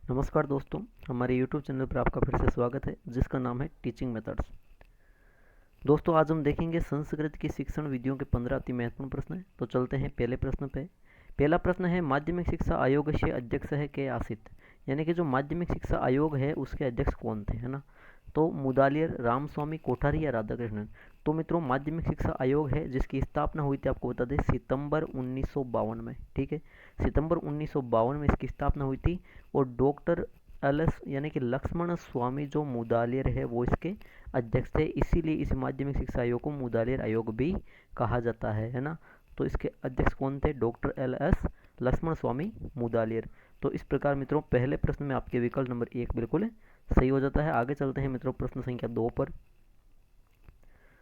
नमस्कार दोस्तों, हमारे YouTube चैनल पर आपका फिर से स्वागत है जिसका नाम है टीचिंग मेथड्स। दोस्तों आज हम देखेंगे संस्कृत की शिक्षण विधियों के 15 अति महत्वपूर्ण प्रश्न हैं। तो चलते हैं पहले प्रश्न पे। पहला प्रश्न है माध्यमिक शिक्षा आयोग से अध्यक्ष है के आसित, यानी कि जो माध्यमिक शिक्षा आयोग है उसके अध्यक्ष कौन थे, है ना। तो मुदालियर, रामस्वामी, कोठारी या राधाकृष्णन। तो मित्रों माध्यमिक शिक्षा आयोग है जिसकी स्थापना हुई थी, आपको बता दें, सितंबर 1952 में। ठीक है, सितंबर 1952 में इसकी स्थापना हुई थी और डॉक्टर एलएस यानी कि लक्ष्मण स्वामी जो मुदालियर है वो इसके अध्यक्ष थे। इसीलिए इस माध्यमिक शिक्षा आयोग को मुदालियर आयोग भी कहा जाता है ना। तो इसके अध्यक्ष कौन थे? डॉक्टर एलएस लक्ष्मण स्वामी मुदालियर। तो इस प्रकार मित्रों पहले प्रश्न में आपके विकल्प नंबर 1 बिल्कुल सही हो जाता है। आगे चलते हैं मित्रों प्रश्न संख्या 2 पर।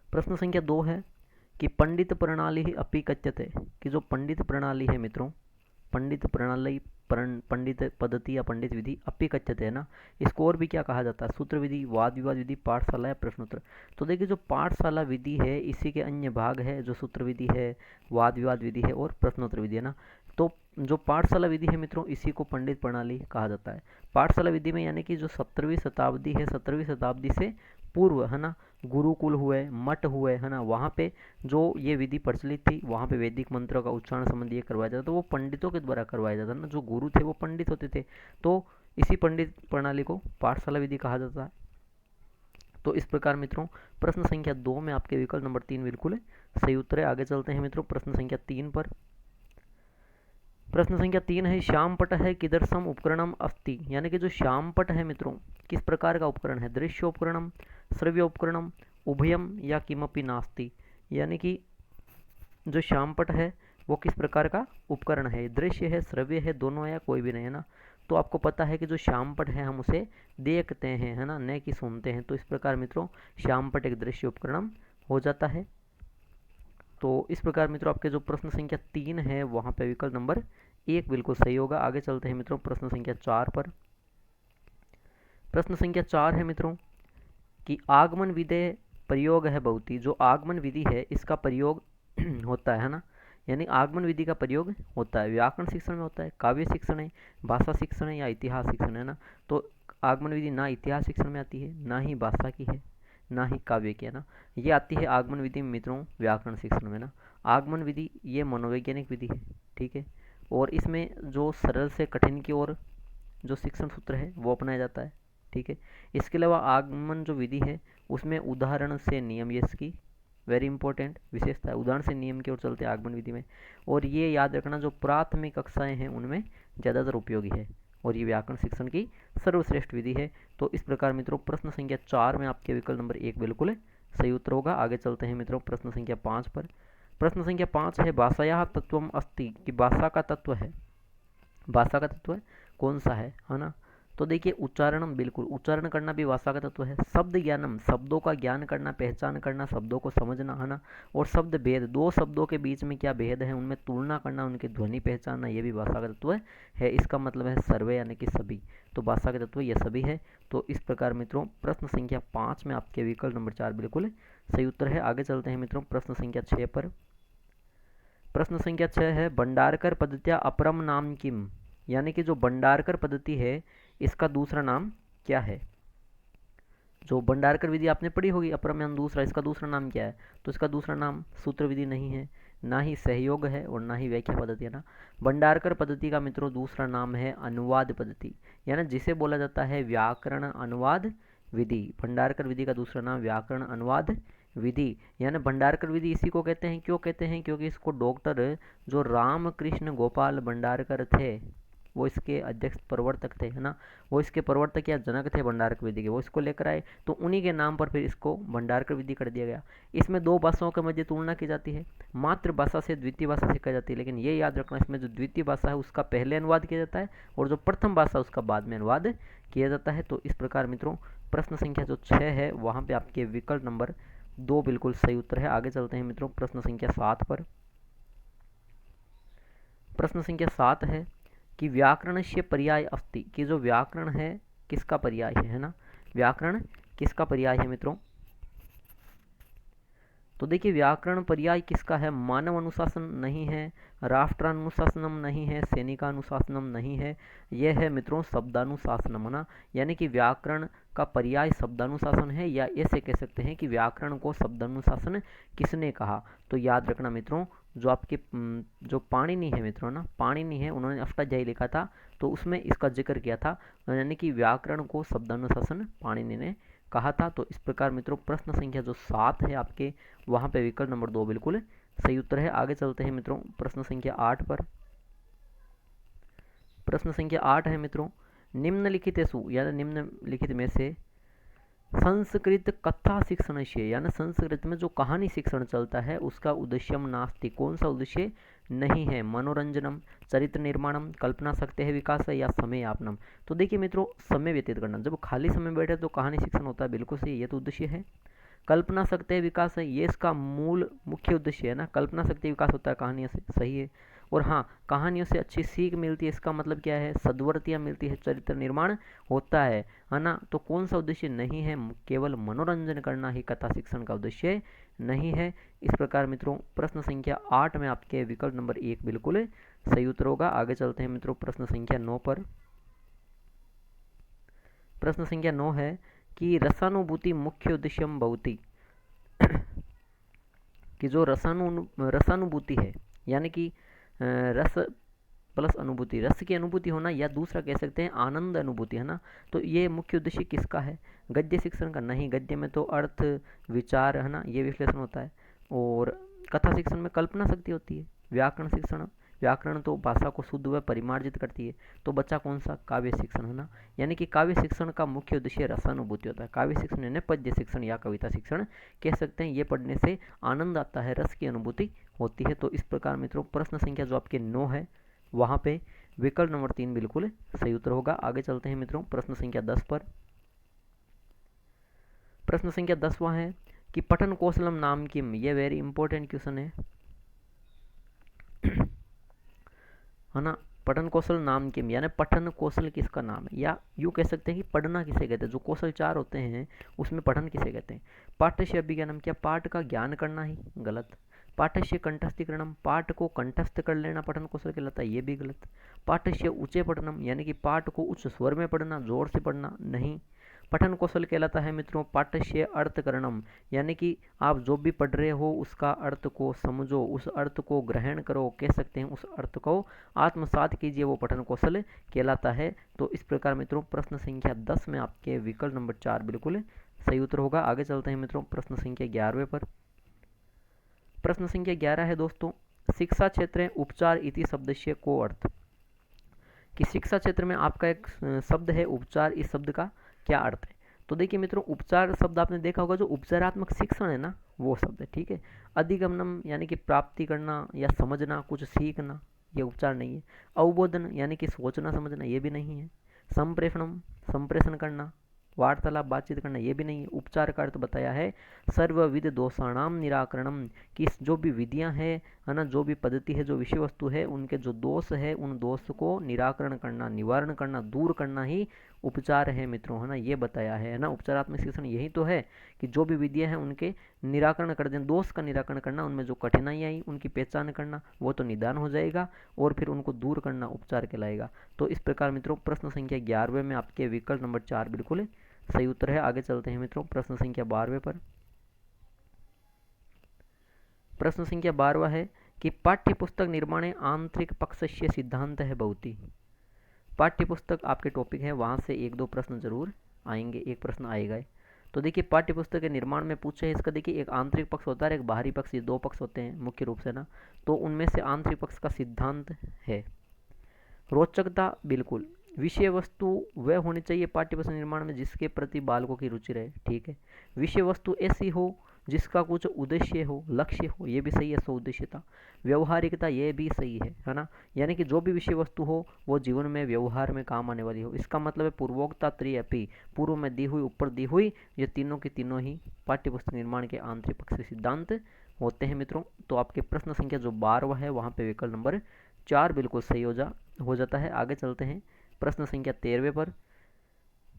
प्रश्न संख्या 2 है कि पंडित प्रणाली ही अपि कथ्यते, कि जो पंडित प्रणाली है मित्रों, पंडित प्रणाली, पंडित पद्धति या पंडित विधि अपि कथ्यते है ना, इसको और भी क्या कहा जाता है? सूत्र विधि, वाद विवाद विधि, पाठशाला या प्रश्नोत्तर। तो देखिए जो पाठशाला विधि है इसी के अन्य भाग है, जो सूत्र विधि है, वाद विवाद विधि है और प्रश्नोत्तर विधि है ना। तो जो पाठशाला विधि है मित्रों इसी को पंडित प्रणाली कहा जाता है। पाठशाला विधि में यानी कि जो 17वीं शताब्दी है, 17वीं शताब्दी से पूर्व है ना, गुरुकुल हुए, मठ हुए, है ना, वहाँ पे जो ये विधि प्रचलित थी, वहाँ पे वैदिक मंत्रों का उच्चारण संबंधी ये करवाया जाता, तो वो पंडितों के द्वारा करवाया जाता ना। जो गुरु थे वो पंडित होते थे, तो इसी पंडित प्रणाली को पाठशाला विधि कहा जाता है। तो इस प्रकार मित्रों प्रश्न संख्या 2 में आपके विकल्प नंबर 3 बिल्कुल सही उत्तर है। आगे चलते हैं मित्रों प्रश्न संख्या 3 पर। प्रश्न संख्या 3 है श्यामपट है किदर्शम उपकरणम अस्ति, यानी कि जो श्यामपट है मित्रों किस प्रकार का उपकरण है? दृश्य उपकरणम, श्रव्य उपकरणम, उभयम या किमपि नास्ति। यानी कि जो श्यामपट है वो किस प्रकार का उपकरण है? दृश्य है, श्रव्य है, दोनों है या कोई भी नहीं, है ना। तो आपको पता है कि जो श्यामपट है हम उसे देखते हैं, है ना, न कि सुनते हैं। तो इस प्रकार मित्रों श्यामपट एक दृश्य उपकरण हो जाता है। तो इस प्रकार मित्रों आपके जो प्रश्न संख्या 3 है वहाँ पे विकल्प नंबर 1 बिल्कुल सही होगा। आगे चलते हैं मित्रों प्रश्न संख्या 4 पर। प्रश्न संख्या 4 है मित्रों कि आगमन विधेय प्रयोग है बहुती, जो आगमन विधि है इसका प्रयोग होता है ना, यानी आगमन विधि का प्रयोग होता है। व्याकरण शिक्षण में होता है, काव्य शिक्षण है, भाषा शिक्षण है या इतिहास शिक्षण है ना। तो आगमन विधि ना इतिहास शिक्षण में आती है, ना ही भाषा की है, ना ही काव्य की, है ना। ये आती है आगमन विधि मित्रों व्याकरण शिक्षण में ना। आगमन विधि ये मनोवैज्ञानिक विधि है, ठीक है, और इसमें जो सरल से कठिन की ओर जो शिक्षण सूत्र है वो अपनाया जाता है, ठीक है। इसके अलावा आगमन जो विधि है उसमें उदाहरण से नियम, ये इसकी वेरी इंपॉर्टेंट विशेषता है। उदाहरण से नियम की ओर चलते हैं आगमन विधि में, और ये याद रखना जो प्राथमिक कक्षाएं हैं उनमें ज़्यादातर उपयोगी है, और ये व्याकरण शिक्षण की सर्वश्रेष्ठ विधि है। तो इस प्रकार मित्रों प्रश्न संख्या 4 में आपके विकल्प नंबर 1 बिल्कुल सही उत्तर होगा। आगे चलते हैं मित्रों प्रश्न संख्या 5 पर। प्रश्न संख्या 5 है भाषाया तत्वम अस्ति, कि भाषा का तत्व है, भाषा का तत्व कौन सा है ना। तो देखिए उच्चारणम, बिल्कुल उच्चारण करना भी भाषा का तत्व है। शब्द ज्ञानम, शब्दों का ज्ञान करना, पहचान करना, शब्दों को समझना, है ना। और शब्द भेद, दो शब्दों के बीच में क्या भेद है उनमें तुलना करना, उनकी ध्वनि पहचानना, ये भी भाषा का तत्व है। इसका मतलब है सर्वे यानी कि सभी। तो भाषा के तत्व ये सभी है। तो इस प्रकार मित्रों प्रश्न संख्या 5 में आपके विकल्प नंबर 4 बिल्कुल सही उत्तर है। आगे चलते हैं मित्रों प्रश्न संख्या 6 पर। प्रश्न संख्या 6 है भंडारकर पद्धतिया अपरम नाम किम, यानी कि जो भंडारकर पद्धति है इसका दूसरा नाम क्या है? जो भंडारकर विधि आपने पढ़ी होगी, अपरम यानी दूसरा, इसका दूसरा नाम क्या है? तो इसका दूसरा नाम सूत्र विधि नहीं है, ना ही सहयोग है और ना ही व्याख्या पद्धति, है ना। भंडारकर पद्धति का मित्रों दूसरा नाम है अनुवाद पद्धति, यानी जिसे बोला जाता है व्याकरण अनुवाद विधि। भंडारकर विधि का दूसरा नाम व्याकरण अनुवाद विधि, यानी भंडारकर विधि इसी को कहते हैं। क्यों कहते हैं? क्योंकि इसको डॉक्टर जो रामकृष्ण गोपाल भंडारकर थे वो इसके अध्यक्ष प्रवर्तक थे, है ना। वो इसके प्रवर्तक या जनक थे भंडारकर विधि के, वो इसको लेकर आए, तो उन्हीं के नाम पर फिर इसको भंडारकर विधि कर दिया गया। इसमें दो भाषाओं के मध्य तुलना की जाती है, मातृभाषा से द्वितीय भाषा सीखी जाती है, लेकिन ये याद रखना इसमें जो द्वितीय भाषा है उसका पहले अनुवाद किया जाता है और जो प्रथम भाषा उसका बाद में अनुवाद किया जाता है। तो इस प्रकार मित्रों प्रश्न संख्या जो 6 है वहाँ पे आपके विकल्प नंबर 2 बिल्कुल सही उत्तर है। आगे चलते हैं मित्रों प्रश्न संख्या 7 पर। प्रश्न संख्या 7 है कि व्याकरण से पर्याय अस्ति, कि जो व्याकरण है किसका पर्याय है ना। व्याकरण किसका पर्याय है मित्रों? तो देखिए व्याकरण पर्याय किसका है, मानव अनुशासन नहीं है, राष्ट्रानुशासनम नहीं है, सैनिकानुशासनम नहीं है, यह है मित्रों शब्दानुशासनम, है ना। यानी कि व्याकरण का पर्याय शब्दानुशासन है, या ऐसे कह सकते हैं कि व्याकरण को शब्दानुशासन किसने कहा। तो याद रखना मित्रों, जो आपके जो पाणिनि है मित्रों ना, पाणिनि है, उन्होंने अष्टाध्यायी लिखा था, तो उसमें इसका जिक्र किया था, यानी कि व्याकरण को शब्दानुशासन पाणिनि ने कहा था। तो इस प्रकार मित्रों प्रश्न संख्या जो 7 है आपके, वहां पे विकल्प नंबर 2 बिल्कुल सही उत्तर है। आगे चलते हैं मित्रों प्रश्न संख्या 8 पर। प्रश्न संख्या 8 है मित्रों, निम्नलिखितेषु यानी निम्नलिखित में से संस्कृत कथा शिक्षण से, यानी संस्कृत में जो कहानी शिक्षण चलता है उसका उद्देश्यम नास्ति, कौन सा उद्देश्य नहीं है, मनोरंजनम, चरित्र निर्माणम, कल्पना शक्ति है विकास है, या समय यापनम। तो देखिए मित्रों, समय व्यतीत करना, जब खाली समय बैठे तो कहानी शिक्षण होता है, बिल्कुल सही, ये तो उद्देश्य है। कल्पना शक्ति विकास है, ये इसका मूल मुख्य उद्देश्य है ना, कल्पना शक्ति विकास होता है कहानियों से, सही है। और हाँ, कहानियों से अच्छी सीख मिलती है, इसका मतलब क्या है, सद्वर्तियाँ मिलती है, चरित्र निर्माण होता है ना। तो कौन सा उद्देश्य नहीं है, केवल मनोरंजन करना ही कथा शिक्षण का उद्देश्य नहीं है। इस प्रकार मित्रों प्रश्न संख्या 8 में आपके विकल्प नंबर 1 बिल्कुल सही उत्तर होगा। आगे चलते हैं मित्रों प्रश्न संख्या 9 पर। प्रश्न संख्या 9 है कि रसानुभूति मुख्य उद्देश्यम भवति, कि जो रसानुभूति है, यानी कि रस प्लस अनुभूति, रस की अनुभूति होना, या दूसरा कह सकते हैं आनंद अनुभूति, है ना। तो ये मुख्य उद्देश्य किसका है, गद्य शिक्षण का नहीं, गद्य में तो अर्थ विचार, है ना, ये विश्लेषण होता है। और कथा शिक्षण में कल्पना शक्ति होती है। व्याकरण शिक्षण, व्याकरण तो भाषा को शुद्ध व परिमार्जित करती है। तो बच्चा कौन सा, काव्य शिक्षण, है ना। यानी कि काव्य शिक्षण का मुख्य उद्देश्य रसानुभूति होता है। काव्य शिक्षण यानी पद्य शिक्षण या कविता शिक्षण कह सकते हैं। ये पढ़ने से आनंद आता है, रस की अनुभूति होती है। तो इस प्रकार मित्रों प्रश्न संख्या जो आपके 9 है, वहाँ पे विकल्प नंबर 3 बिल्कुल सही उत्तर होगा। आगे चलते हैं मित्रों प्रश्न संख्या 10 पर। प्रश्न संख्या 10वां है कि पठन कौशलम नाम किम, ये वेरी इंपॉर्टेंट क्वेश्चन है ना। पठन कौशल नाम किम, यानी पठन कौशल किसका नाम है, या यूँ कह सकते हैं कि पढ़ना किसे कहते हैं। जो कौशल 4 होते हैं उसमें पठन किसे कहते हैं। पाठ्य अभिज्ञानम, क्या पाठ का ज्ञान करना ही, गलत। पाठ्य कंठस्थीकरणम, पाठ को कंठस्थ कर लेना पठन कौशल कहलाता है, ये भी गलत। पाठ्य ऊंचे पठनम, यानी कि पाठ को उच्च स्वर में पढ़ना, जोर से पढ़ना, नहीं। पठन कौशल कहलाता है मित्रों पाठ्य अर्थकरणम, यानी कि आप जो भी पढ़ रहे हो उसका अर्थ को समझो, उस अर्थ को ग्रहण करो, कह सकते हैं उस अर्थ को आत्मसात कीजिए, वो पठन कौशल कहलाता है। तो इस प्रकार मित्रों प्रश्न संख्या 10 में आपके विकल्प नंबर 4 बिल्कुल सही उत्तर होगा। आगे चलते हैं मित्रों प्रश्न संख्या 11वें पर। प्रश्न संख्या 11 है दोस्तों, शिक्षा क्षेत्र उपचार इति शब्दस्य को अर्थ, कि शिक्षा क्षेत्र में आपका एक शब्द है उपचार, इस शब्द का क्या अर्थ है। तो देखिए मित्रों उपचार शब्द आपने देखा होगा, जो उपचारात्मक शिक्षण है ना, वो शब्द है, ठीक है। अधिगमनम यानी कि प्राप्ति करना या समझना, कुछ सीखना, ये उपचार नहीं है। अवबोधन यानी कि सोचना समझना, ये भी नहीं है। संप्रेषणम, संप्रेषण करना, वार्तालाप बातचीत करना, ये भी नहीं है। उपचार का अर्थ बताया है सर्वविध दोषाणाम निराकरणम, कि जो भी विधियां है ना, जो भी पद्धति है, जो विषय वस्तु है, उनके जो दोष है उन दोष को निराकरण करना, निवारण करना, दूर करना ही उपचार है मित्रों, है ना, ये बताया है ना। उपचारात्मक शिक्षण यही तो है कि जो भी विधियां हैं उनके निराकरण कर दें, दोष का निराकरण करना, उनमें जो कठिनाइयाँ आई उनकी पहचान करना, वो तो निदान हो जाएगा, और फिर उनको दूर करना उपचार कहलाएगा। तो इस प्रकार मित्रों प्रश्न संख्या 11वें में आपके विकल्प नंबर 4 बिल्कुल सही उत्तर है। आगे चलते हैं मित्रों प्रश्न संख्या 12वें पर। प्रश्न संख्या 12वां है कि पाठ्य पुस्तक निर्माणे आंतरिक पक्षस्य सिद्धांत है भवति। पाठ्य पुस्तक आपके टॉपिक है, वहाँ से 1-2 प्रश्न जरूर आएंगे, एक प्रश्न आएगा। तो देखिए पाठ्य पुस्तक के निर्माण में पूछे है इसका, देखिए एक आंतरिक पक्ष होता है, एक बाहरी पक्ष, ये 2 पक्ष होते हैं मुख्य रूप से ना। तो उनमें से आंतरिक पक्ष का सिद्धांत है। रोचकता, बिल्कुल। विषय वस्तु वह होनी चाहिए पाठ्य पुस्तक निर्माण में जिसके प्रति बालकों की रुचि रहे, ठीक है। विषय वस्तु ऐसी हो जिसका कुछ उद्देश्य हो, लक्ष्य हो, ये भी सही है, उद्देश्यता। व्यवहारिकता, ये भी सही है ना। यानी कि जो भी विषय वस्तु हो वो जीवन में व्यवहार में काम आने वाली हो। इसका मतलब है पूर्वोक्ता त्रिअपि, पूर्व में दी हुई, ऊपर दी हुई, ये तीनों की तीनों ही पाठ्य पुस्तक निर्माण के आंतरिक पक्ष सिद्धांत होते हैं मित्रों। तो आपके प्रश्न संख्या जो 12वां है वहाँ पे विकल्प नंबर 4 बिल्कुल सही हो जाता है। आगे चलते हैं प्रश्न संख्या 13वें पर।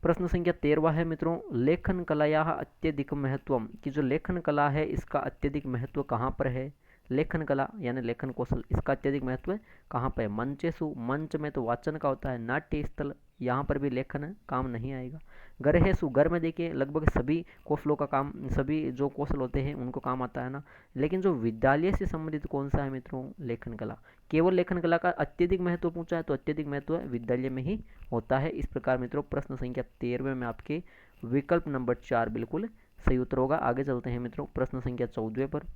प्रश्न संख्या 13 है मित्रों, लेखन कलायाः अत्यधिक महत्वम, कि जो लेखन कला है इसका अत्यधिक महत्व कहाँ पर है। लेखन कला यानी लेखन कौशल, इसका अत्यधिक महत्व कहाँ पर है। मंचेसु, मंच में तो वाचन का होता है। नाट्य स्थल, यहाँ पर भी लेखन काम नहीं आएगा। गरहेसु, घर में देखिए लगभग सभी कौशलों का काम, सभी जो कौशल होते हैं उनको काम आता है ना। लेकिन जो विद्यालय से संबंधित कौन सा है मित्रों, लेखन कला। केवल लेखन कला का अत्यधिक महत्व पूछा है तो अत्यधिक महत्व विद्यालय में ही होता है। इस प्रकार मित्रों प्रश्न संख्या 13 में आपके विकल्प नंबर 4 बिल्कुल सही उत्तर होगा। आगे चलते हैं मित्रों प्रश्न संख्या 14 पर।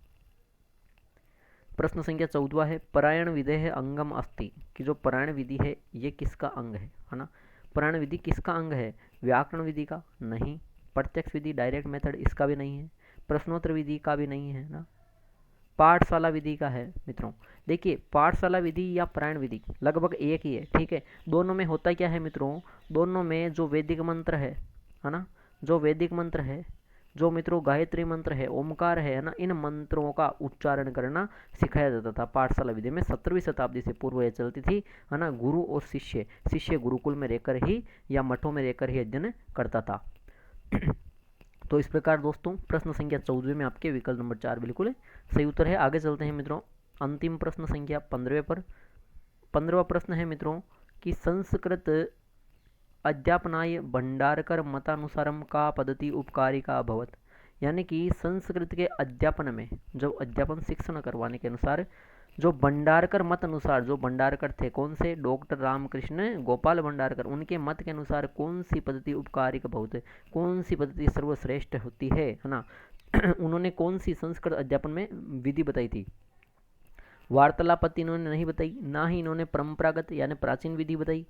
प्रश्न संख्या 14 है, परायण विधेय अंगम अस्ति, कि जो परायण विधि है ये किसका अंग है ना। परायण विधि किसका अंग है। व्याकरण विधि का नहीं, प्रत्यक्ष विधि डायरेक्ट मेथड इसका भी नहीं है, प्रश्नोत्तर विधि का भी नहीं है ना, पाठशाला विधि का है मित्रों। देखिए पाठशाला विधि या परायण विधि लगभग एक ही है, ठीक है। दोनों में होता क्या है मित्रों, दोनों में जो वैदिक मंत्र है ना, जो वैदिक मंत्र है, जो मित्रों गायत्री मंत्र है, ओमकार है ना, इन मंत्रों का उच्चारण करना सिखाया जाता था पाठशाला विधि में। 17वीं शताब्दी से पूर्व यह चलती थी है ना। गुरु और शिष्य, शिष्य गुरुकुल में रहकर ही या मठों में रहकर ही अध्ययन करता था। तो इस प्रकार दोस्तों प्रश्न संख्या 14 में आपके विकल्प नंबर 4 बिल्कुल सही उत्तर है। आगे चलते हैं मित्रों अंतिम प्रश्न संख्या 15 पर। 15वां प्रश्न है मित्रों कि संस्कृत अध्यापनाय भंडारकर मतानुसारम का पद्धति उपकारिका अभवत, यानी कि संस्कृत के अध्यापन में, जब अध्यापन शिक्षण करवाने के अनुसार जो भंडारकर मत अनुसार, जो भंडारकर थे कौन से, डॉक्टर रामकृष्ण गोपाल भंडारकर, उनके मत के अनुसार कौन सी पद्धति उपकारिक बहुत है, कौन सी पद्धति सर्वश्रेष्ठ होती है ना। उन्होंने कौन सी संस्कृत अध्यापन में विधि बताई थी। वार्तालाप पद्धति इन्होंने नहीं बताई, ना ही इन्होंने परंपरागत यानी प्राचीन विधि बताई,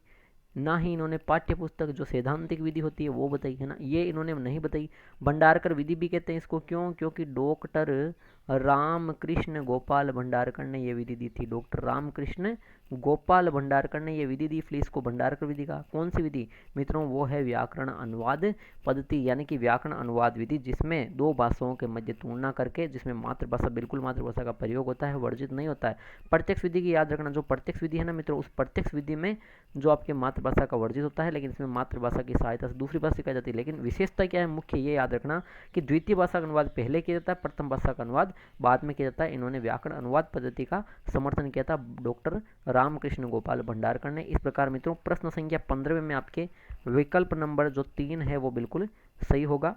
ना ही इन्होंने पाठ्य पुस्तक जो सैद्धांतिक विधि होती है वो बताई है ना, ये इन्होंने नहीं बताई। भंडारकर विधि भी कहते हैं इसको, क्यों, क्योंकि डॉक्टर रामकृष्ण गोपाल भंडारकर ने ये विधि दी थी। डॉक्टर रामकृष्ण गोपाल भंडारकर ने ये विधि दी, इसलिए इसको भंडारकर विधि का। कौन सी विधि मित्रों, वो है व्याकरण अनुवाद पद्धति, यानी कि व्याकरण अनुवाद विधि, जिसमें दो भाषाओं के मध्य तुलना करके, जिसमें मातृभाषा बिल्कुल मातृभाषा का प्रयोग होता है, वर्जित नहीं होता है। प्रत्यक्ष विधि की याद रखना, जो प्रत्यक्ष विधि है ना मित्रों, उस प्रत्यक्ष विधि में जो आपके मातृभाषा का वर्जित होता है, लेकिन इसमें मातृभाषा की सहायता से दूसरी भाषा सिखाई जाती है। लेकिन विशेषता क्या है, मुख्य ये याद रखना कि द्वितीय भाषा का अनुवाद पहले किया जाता है, प्रथम भाषा का अनुवाद बाद में किया जाता है। इन्होंने व्याकरण अनुवाद पद्धति का समर्थन किया था डॉक्टर रामकृष्ण गोपाल भंडारकर ने। इस प्रकार मित्रों प्रश्न संख्या 15 में आपके विकल्प नंबर जो 3 है वो बिल्कुल सही होगा।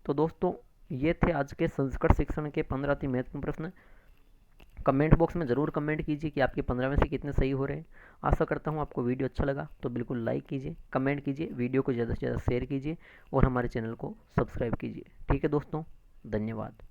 तो दोस्तों ये थे आज के संस्कृत शिक्षण के 15 अति महत्वपूर्ण प्रश्न। कमेंट बॉक्स में ज़रूर कमेंट कीजिए कि आपके 15 में से कितने सही हो रहे हैं। आशा करता हूँ आपको वीडियो अच्छा लगा तो बिल्कुल लाइक कीजिए, कमेंट कीजिए, वीडियो को ज़्यादा से ज़्यादा शेयर कीजिए और हमारे चैनल को सब्सक्राइब कीजिए। ठीक है दोस्तों, धन्यवाद।